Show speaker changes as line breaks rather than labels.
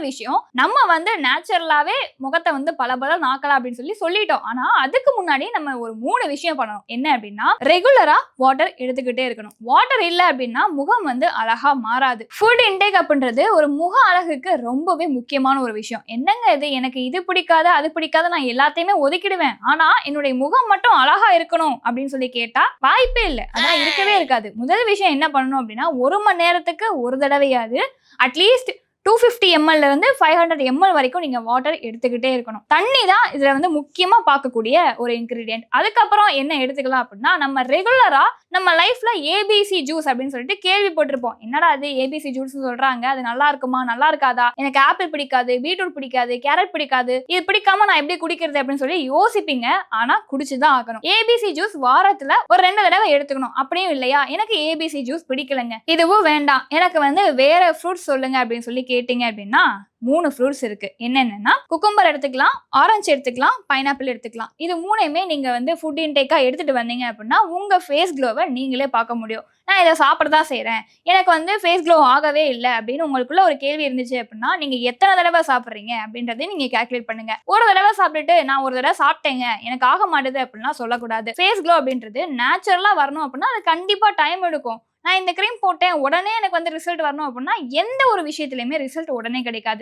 விஷயம், நம்ம வந்து நேச்சுரலாவே முகத்தை வந்து பளபள நாக்கலாம் அப்படின்னு சொல்லிட்டோம். ஆனா அதுக்கு முன்னாடி நம்ம ஒரு 3 விஷயம் பண்ணணும். என்ன அப்படின்னா, ரெகுலரா வாட்டர் எடுத்துக்கிட்டே இருக்கணும். வாட்டர் இல்ல அப்படின்னா முகம் வந்து அழகா மாறாது. ஃபுட் இன்டேக் அப்படின்றது ஒரு முக அழகுக்கு ரொம்பவே முக்கியமான ஒரு விஷயம். என்னங்க இது, எனக்கு இது பிடிக்காது அது பிடிக்காது, நான் எல்லாத்தையுமே ஒதுக்கிடுவேன், ஆனா என்னுடைய முகம் மட்டும் அழகா இருக்கணும் அப்படின்னு சொல்லி கேட்டா வாய்ப்பே இல்லை. அதான் இருக்கவே இருக்காது. முதல் விஷயம் என்ன பண்ணணும் அப்படின்னா, 1 மணி நேரத்துக்கு ஒரு தடவையாவது அட்லீஸ்ட் 250 ml இருந்து 500 ml வரைக்கும் நீங்க வாட்டர் எடுத்துக்கிட்டே இருக்கணும். தண்ணி தான் இதுல வந்து முக்கியமா பார்க்கக்கூடிய ஒரு இன்கிரீடியன்ட். அதுக்கப்புறம் என்ன எடுத்துக்கலாம் அப்படின்னா, நம்ம ரெகுலரா நம்ம லைஃப்ல ஏபிசி ஜூஸ் அப்படின்னு சொல்லிட்டு கேள்விப்பட்டிருப்போம். என்னடா அது ஏபிசி ஜூஸ் சொல்றாங்க, அது நல்லா இருக்குமா நல்லா இருக்காதா, எனக்கு ஆப்பிள் பிடிக்காது, பீட்ரூட் பிடிக்காது, கேரட் பிடிக்காது, இது பிடிக்காம நான் எப்படி குடிக்கிறது அப்படின்னு சொல்லி யோசிப்பீங்க. ஆனா குடிச்சுதான் ஆகணும். ஏபிசி ஜூஸ் வாரத்துல ஒரு 2 தடவை எடுத்துக்கணும். அப்படியும் இல்லையா, எனக்கு ஏபிசி ஜூஸ் பிடிக்கலங்க, இதுவும் வேண்டாம், எனக்கு வந்து வேற ஃப்ரூட்ஸ் சொல்லுங்க அப்படின்னு சொல்லி கேட்டீங்க அப்படின்னா 3 ஃப்ரூட்ஸ் இருக்கு. என்னென்னா, குக்கும்பர் எடுத்துக்கலாம், ஆரஞ்சு எடுத்துக்கலாம், பைனாப்பிள் எடுத்துக்கலாம். இது மூணையுமே நீங்க வந்து ஃபுட் இன்டேக்கா எடுத்துட்டு வந்தீங்க அப்படின்னா உங்க ஃபேஸ் க்ளோவை நீங்களே பார்க்க முடியும். நான் இதை சாப்பிடதான் செய்றேன், எனக்கு வந்து ஃபேஸ் க்ளோ ஆகவே இல்லை அப்படின்னு உங்களுக்குள்ள ஒரு கேள்வி இருந்துச்சு அப்படின்னா, நீங்க எத்தனை தடவை சாப்பிட்றீங்க அப்படின்றதையும் நீங்க கால்குலேட் பண்ணுங்க. ஒரு தடவை சாப்பிட்டுட்டு நான் ஒரு தடவை சாப்பிட்டேங்க எனக்கு ஆக மாட்டேது அப்படின்னா சொல்லக்கூடாது. ஃபேஸ் க்ளோ அப்படின்றது நேச்சுரலா வரணும் அப்படின்னா அது கண்டிப்பா டைம் எடுக்கும். நான் இந்த கிரீம் போட்டேன் உடனே எனக்கு வந்து ரிசல்ட் வரணும் அப்படின்னா எந்த ஒரு விஷயத்திலுமே ரிசல்ட் உடனே கிடைக்காது.